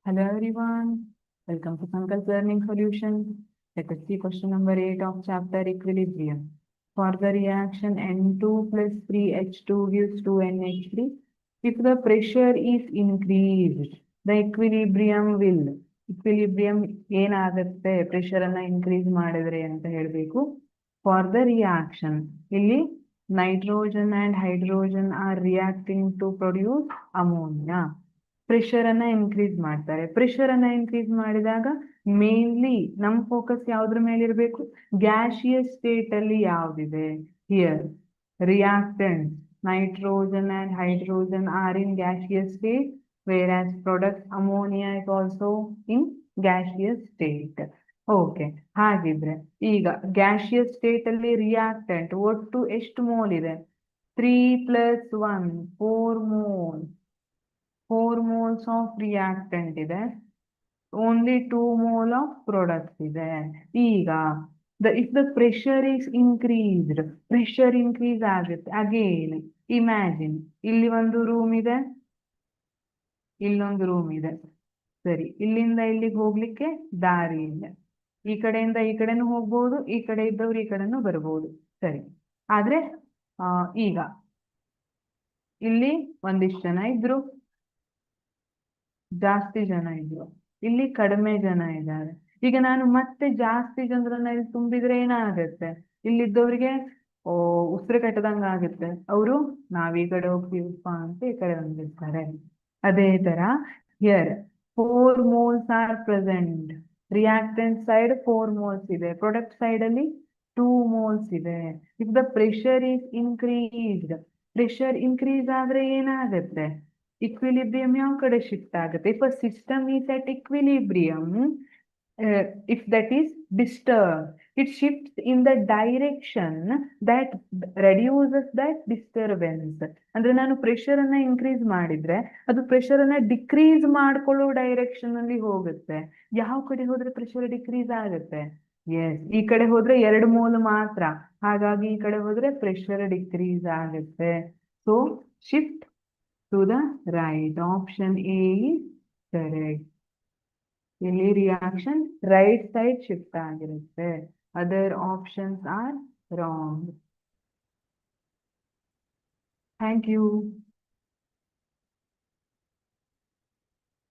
Hello everyone, welcome to Sankalp Learning Solutions. Let us see question number 8 of chapter Equilibrium. For the reaction N2 plus 3H2 gives 2NH3, if the pressure is increased, the equilibrium ಏನಾಗುತ್ತೆ pressure ಅನ್ನ increase ಮಾಡಿದ್ರೆ ಅಂತ ಹೇಳಬೇಕು. For the reaction ಇಲ್ಲಿ nitrogen and hydrogen are reacting to produce ammonia. Pressure ಅನ್ನ increase ಮಾಡ್ತಾರೆ. Pressure ಅನ್ನ increase ಮಾಡಿದಾಗ ಮೇನ್ಲಿ ನಮ್ ಫೋಕಸ್ ಯಾವ್ದ್ರ ಮೇಲೆ ಇರಬೇಕು? ಗ್ಯಾಸಿಯಸ್ ಸ್ಟೇಟ್ ಅಲ್ಲಿ ಯಾವ್ದಿದೆ? Here reactant nitrogen and hydrogen are in gaseous state, whereas product ammonia is also in gaseous state. Okay, ಹಾಗಿದ್ರೆ ಈಗ ಗ್ಯಾಸಿಯಸ್ ಸ್ಟೇಟ್ ಅಲ್ಲಿ ರಿಯಾಕ್ಟೆಂಟ್ ಒಟ್ಟು ಎಷ್ಟು ಮೋಲ್ ಇದೆ? 3 + 1 4 ಮೋಲ್. 4 moles of reactant ಇದೆ, only 2 mole of products ಇದೆ. ಈಗ if the pressure is increased, pressure increase ಆಗುತ್ತೆ. ಅಗೇನ್ ಇಮ್ಯಾಜಿನ್, ಇಲ್ಲಿ ಒಂದು ರೂಮ್ ಇದೆ, ಇಲ್ಲೊಂದು ರೂಮ್ ಇದೆ. ಸರಿ, ಇಲ್ಲಿಂದ ಇಲ್ಲಿಗೆ ಹೋಗ್ಲಿಕ್ಕೆ ದಾರಿ ಇದೆ. ಈ ಕಡೆಯಿಂದ ಈ ಕಡೆನೂ ಹೋಗ್ಬೋದು, ಈ ಕಡೆ ಇದ್ದವ್ರು ಈ ಕಡೆನೂ ಬರ್ಬೋದು. ಸರಿ, ಆದ್ರೆ ಈಗ ಇಲ್ಲಿ ಒಂದಿಷ್ಟು ಜನ ಇದ್ರು, ಜಾಸ್ತಿ ಜನ ಇದ್ರು, ಇಲ್ಲಿ ಕಡಿಮೆ ಜನ ಇದ್ದಾರೆ. ಈಗ ನಾನು ಮತ್ತೆ ಜಾಸ್ತಿ ಜನರನ್ನ ಇಲ್ಲಿ ತುಂಬಿದ್ರೆ ಏನಾಗುತ್ತೆ? ಇಲ್ಲಿದ್ದವ್ರಿಗೆ ಉಸಿರು ಕಟ್ಟದಂಗ ಆಗುತ್ತೆ. ಅವರು ನಾವ್ ಈ ಕಡೆ ಹೋಗ್ತೀವಪ್ಪ ಅಂತ ಈ ಕಡೆ ಬಂದಿರ್ತಾರೆ. ಅದೇ ತರ here 4 moles are present. Reactant side 4 moles ಇದೆ, ಪ್ರಾಡಕ್ಟ್ ಸೈಡ್ ಅಲ್ಲಿ 2 moles ಇದೆ. If the pressure is increased, pressure increase ಆದ್ರೆ ಏನಾಗುತ್ತೆ? ಇಕ್ವಿಲಿಬ್ರಿಯಂ ಯಾವ ಕಡೆ ಶಿಫ್ಟ್ ಆಗುತ್ತೆ? If a system is at equilibrium, if that is disturbed, it shifts in the direction that reduces that disturbance. ಅಂದ್ರೆ ನಾನು pressure ಅನ್ನ ಇನ್ಕ್ರೀಸ್ ಮಾಡಿದ್ರೆ ಅದು ಪ್ರೆಷರ್ ಅನ್ನ ಡಿಕ್ರೀಸ್ ಮಾಡ್ಕೊಳ್ಳೋ ಡೈರೆಕ್ಷನ್ ಅಲ್ಲಿ ಹೋಗುತ್ತೆ. ಯಾವ ಕಡೆ ಹೋದ್ರೆ ಪ್ರೆಷರ್ ಡಿಕ್ರೀಸ್ ಆಗುತ್ತೆ? ಎಸ್, ಈ ಕಡೆ ಹೋದ್ರೆ 2 ಮೋಲ್ ಮಾತ್ರ, ಹಾಗಾಗಿ ಈ ಕಡೆ ಹೋದ್ರೆ ಪ್ರೆಷರ್ ಡಿಕ್ರೀಸ್ ಆಗುತ್ತೆ. So shift to the right. Option A is correct. ಇಲ್ಲಿ ರಿಯಾಕ್ಷನ್ ರೈಟ್ ಸೈಡ್ ಶಿಫ್ಟ್ ಆಗಿರುತ್ತೆ. Other options are wrong. Thank you.